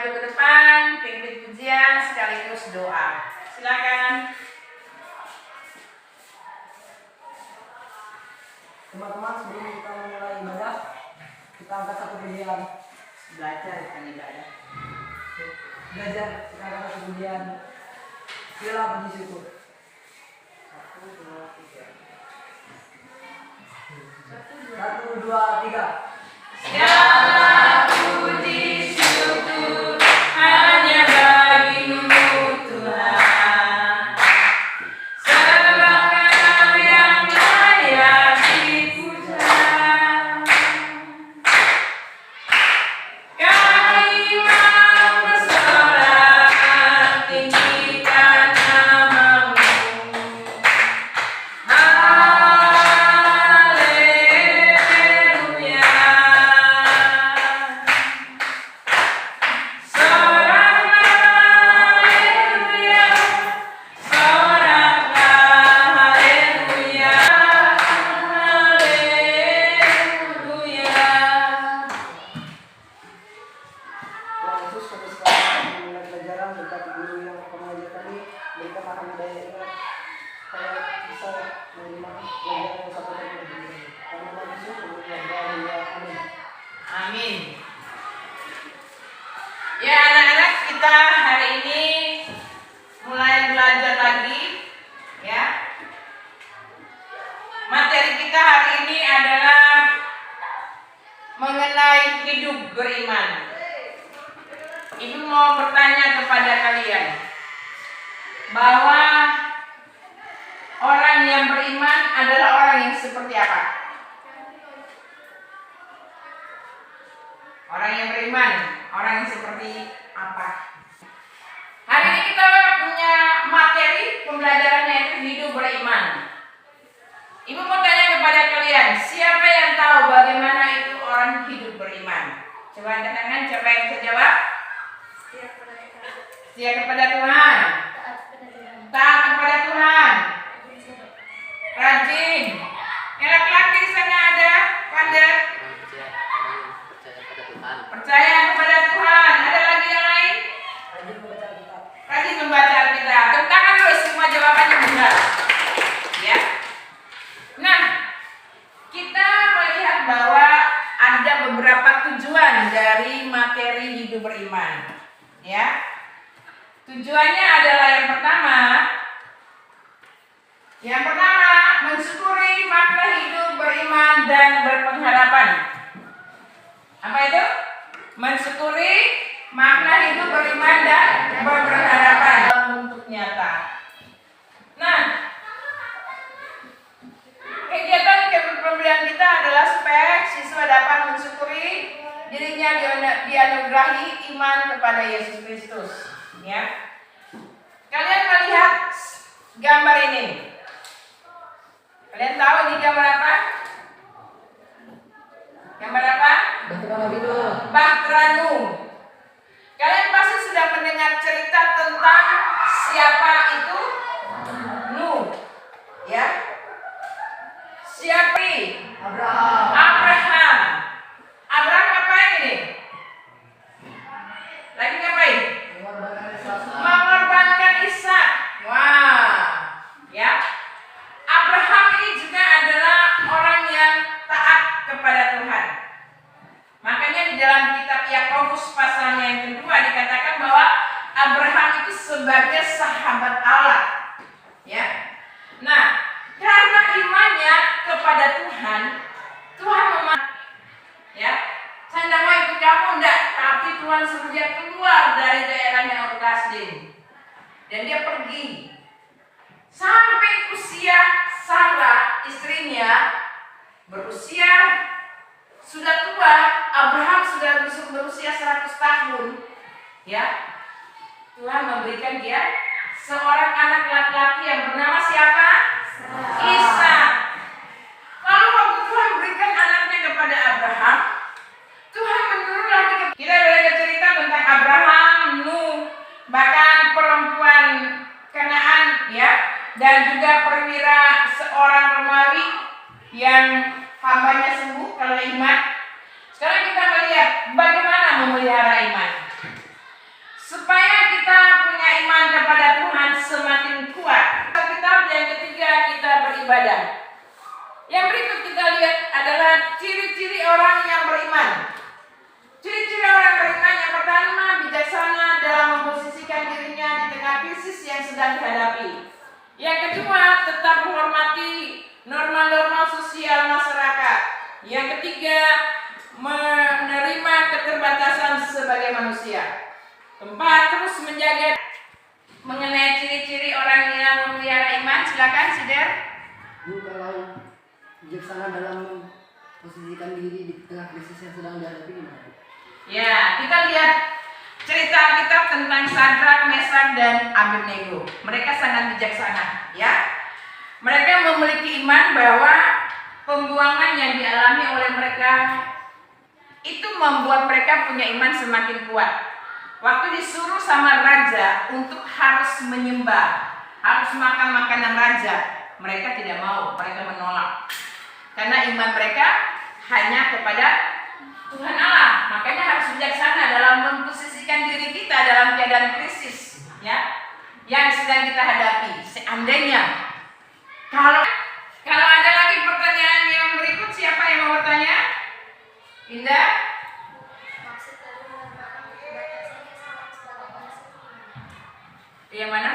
maju ke depan, pimpin pujian sekaligus doa. Silakan. Teman-teman, sebelum kita memulai ibadah, kita angkat satu pujian. Belajar kan ibadah. Belajar, kita angkat satu pujian. Sila puji syukur. 1, 2, 3. 1, 2, 3. Segala puji syukur hanya bagimu Tuhan. Sebab Kau yang layak dipuja. Kami mau bersorak tinggikan nama-Mu. Haleluya. Tuhan Yesus, kami sekarang memulai pelajaran berkat guru yang akan mengajar kami, berikan akan hidayah supaya bisa menerima pelajaran yang satu kali lagi. Karena Tuhan Yesus memberikan doa. Amin. Amin. Ya anak-anak, kita hari ini mulai belajar lagi ya. Materi kita hari ini adalah mengenai hidup beriman. Ibu mau bertanya kepada kalian bahwa orang yang beriman adalah orang yang seperti apa? Orang yang beriman, orang yang seperti apa? Hari ini kita punya materi pembelajarannya yaitu hidup beriman. Ibu mau tanya kepada kalian, siapa yang tahu bagaimana itu orang hidup beriman? Coba angkat tangan, siapa yang bisa jawab? Setia kepada Tuhan. Taat kepada Tuhan. Rajin. Yang laki-laki di sana ada, Pander. Percaya kepada Tuhan. Ada lagi yang lain? Rajin membaca Alkitab. Tentangkan dulu semua jawabannya benar. Ya. Nah, kita melihat bahwa ada beberapa tujuan dari materi hidup beriman. Ya. Tujuannya adalah yang pertama mensyukuri makna hidup beriman dan berpengharapan. Apa itu? Mensyukuri makna hidup beriman dan berpengharapan untuk nyata. Nah, kegiatan kepemimpinan kita adalah supaya siswa dapat mensyukuri dirinya dianugerahi iman kepada Yesus Kristus. Ya, kalian melihat gambar ini. Kalian tahu ini gambar apa? Gambar apa? Bahtera Nuh. Kalian pasti sudah mendengar cerita tentang siapa itu Nuh. Ya. Siapa? Abraham. Abraham ngapain ini? Lagi ngapain? Mengorbankan Ishak. Wah, ya. Abraham ini juga adalah orang yang taat kepada Tuhan. Makanya di dalam kitab Yakobus pasalnya yang kedua dikatakan bahwa Abraham itu sebagai sahabat Allah. Ya. Nah, karena imannya kepada Tuhan, Tuhan ya. Saya tidak mau ikut kamu enggak, tapi Tuhan suruh dia keluar dari daerahnya Ur Kasdim. Dan dia pergi. Sampai usia Sarah istrinya berusia sudah tua, Abraham sudah berusia 100 tahun. Ya. Tuhan memberikan dia seorang anak laki-laki yang bernama siapa? Ishak. Lalu waktu Tuhan berikan anaknya kepada Abraham, Tuhan menyuruh lagi kita belajar cerita tentang Abraham, Nuh, bahkan perempuan Kanaan, ya, dan juga perwira seorang Romawi yang hambanya sembuh kalau iman. Sekarang kita melihat bagaimana memelihara iman. beribadah. Yang berikut kita lihat adalah ciri-ciri orang yang beriman. Ciri-ciri orang beriman yang pertama, bijaksana dalam memposisikan dirinya di tengah krisis yang sedang dihadapi. Yang kedua, tetap menghormati norma-norma sosial masyarakat. Yang ketiga, menerima keterbatasan sebagai manusia. Keempat, terus menjaga. Mengenai ciri-ciri orang yang memelihara iman, silakan Sider. Kalau bijaksana dalam memposisikan diri di tengah krisis yang sedang dihadapi gimana? Ya, kita lihat cerita Alkitab tentang Sadrak, Mesak, dan Abednego. Mereka sangat bijaksana, ya. Mereka memiliki iman bahwa pembuangan yang dialami oleh mereka itu membuat mereka punya iman semakin kuat. Waktu disuruh sama raja untuk harus menyembah, harus makan makanan raja, mereka tidak mau, mereka menolak. Karena iman mereka hanya kepada Tuhan Allah. Makanya harus bijaksana dalam memposisikan diri kita dalam keadaan krisis, ya, yang sedang kita hadapi. Seandainya kalau ada lagi pertanyaan yang berikut, siapa yang mau bertanya? Indah? Yang mana?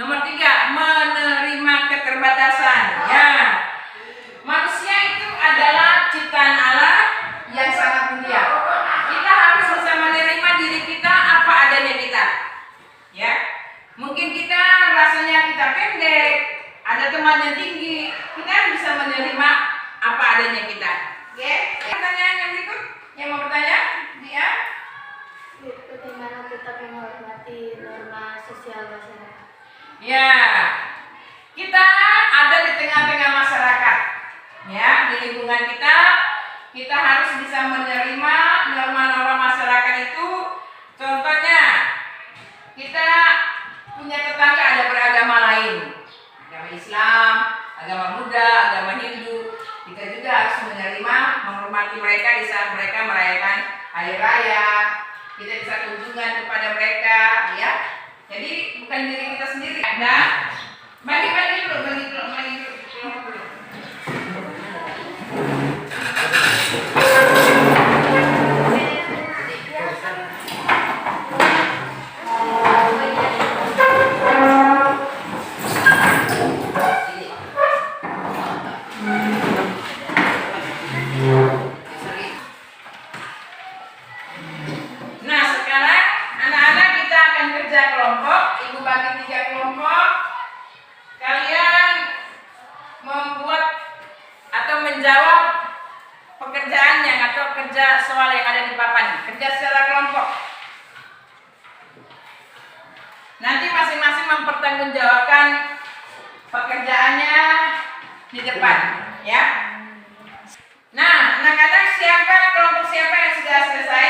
Nomor 3, menerima keterbatasan. Ya, manusia itu adalah ciptaan Allah yang sangat mulia. Kita harus bisa menerima diri kita apa adanya kita. Ya, mungkin kita rasanya kita pendek, ada teman yang tinggi, kita harus bisa menerima apa adanya kita. Oke? Pertanyaan yang berikut, yang mau bertanya, dia? Bagaimana tetap menghormati norma sosial masyarakat? Ya, kita ada di tengah-tengah masyarakat, ya, di lingkungan kita harus bisa menerima norma-norma masyarakat itu. Contohnya, kita punya tetangga ada beragama lain, agama Islam, agama Buddha, agama Hindu. Kita juga harus menerima, menghormati mereka di saat mereka merayakan hari raya. Kita bisa kunjungan kepada mereka, ya. Jadi bukan diri kita sendiri. Nah, bagi dulu. Nah, sekarang anak-anak kita akan kerja kelompok. Ibu bagi 3 kelompok. Kalian membuat atau menjawab pekerjaan atau kerja soal yang ada di papan. Kerja secara kelompok. Nanti masing-masing mempertanggungjawabkan pekerjaannya di depan, ya. Nah, anak-anak kelompok siapa yang sudah selesai?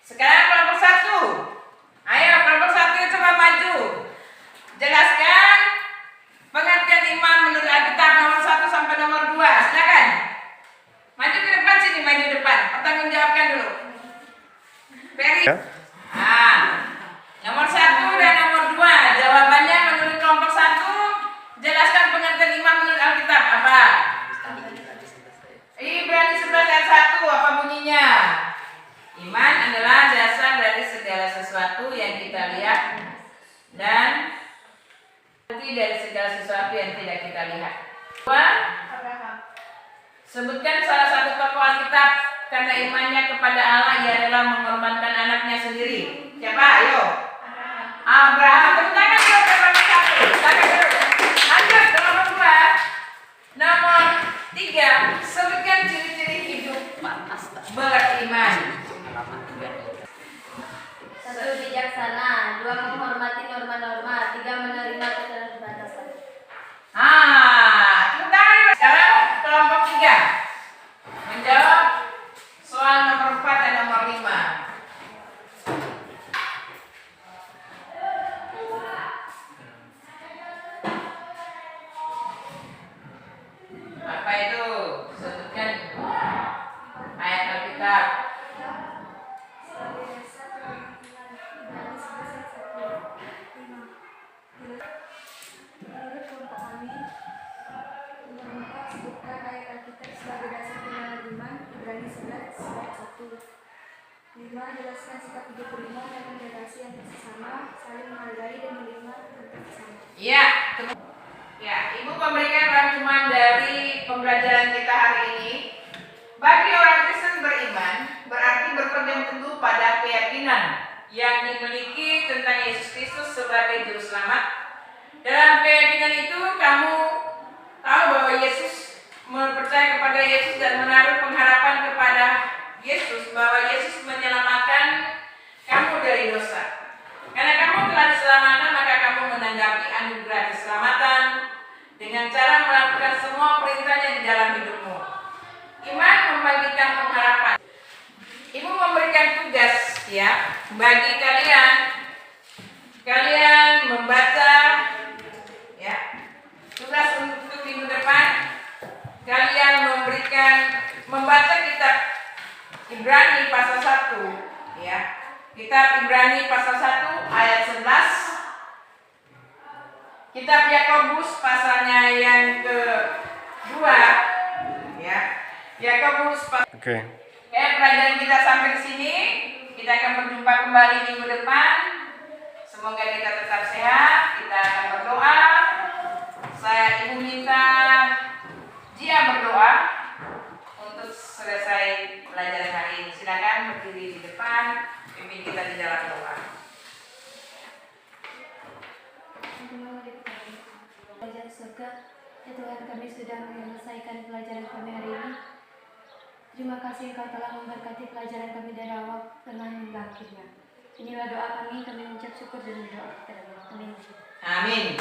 Sekarang kelompok 1. Ayo, kelompok 1 coba maju. Jelaskan pengertian iman menurut Alkitab nomor 1 sampai nomor 2. Silakan. Maju ke depan sini, maju depan. Pertanggungjawabkan dulu. Ferry. Ya. Nomor 1 dan nomor 2. Jawabannya menurut kelompok 1. Jelaskan pengertian iman menurut Alkitab. Apa? Ibrani 11 ayat 1. Apa bunyinya? Iman adalah dasar dari segala sesuatu yang kita lihat dan bukti dari segala sesuatu yang tidak kita lihat. Sebutkan salah satu tokoh Alkitab karena imannya kepada Allah ia adalah mengorbankan anaknya sendiri. Siapa? Ayo. Abraham. Tepuk tangan dulu ke nomor 1. Silakan dulu. Lanjut ke nomor 2. Nomor 3. Sebutkan ciri-ciri hidup beriman. 1. Bijaksana. 2. Menghormati norma-norma. 3. Menerima keterbatasan. Tepuk tangan dulu. Sekarang kelompok 3 menjawab soal nomor 4 dan nomor 5. Apa itu? Sebutkan ayat Alkitab. Menurut kelompok kami, Surat 1. 5. Jelaskan sikap hidup beriman dan toleransi antar sesama, saling menghargai dan menerima antar sesama. Ya, ya, Ibu memberikan rangkuman dari pembelajaran kita hari ini. Bagi orang Kristen beriman berarti berpegang teguh pada keyakinan yang dimiliki tentang Yesus Kristus sebagai Juru Selamat. Dalam keyakinan itu kamu tahu bahwa Yesus, percaya kepada Yesus dan menaruh pengharapan kepada Yesus bahwa Yesus menyelamatkan kamu dari dosa. Karena kamu telah diselamatkan, maka kamu menanggapi anugerah keselamatan dengan cara melakukan semua perintahnya di dalam hidupmu. Iman membagikan pengharapan. Ibu memberikan tugas ya bagi kalian membaca ya. Tugas untuk minggu depan kalian membaca kitab Ibrani pasal 1 ya. Kitab Ibrani pasal 1 ayat 11. Kitab Yakobus pasalnya yang kedua ya. Yakobus pasal. Oke. Oke, pelajaran kita sampai di sini. Kita akan berjumpa kembali minggu depan. Semoga kita tetap sehat. Kita akan berdoa. Ibu minta Jia berdoa untuk selesai pelajaran hari ini. Silakan berdiri di depan, pimpin kita di dalam doa. Pelajaran surga, ya Tuhan, kami sudah menyelesaikan pelajaran kami hari ini. Terima kasih Engkau telah memberkati pelajaran kami dari awal tengah hingga akhirnya. Inilah doa kami mengucap syukur dan berdoa kepada Amin. Amin.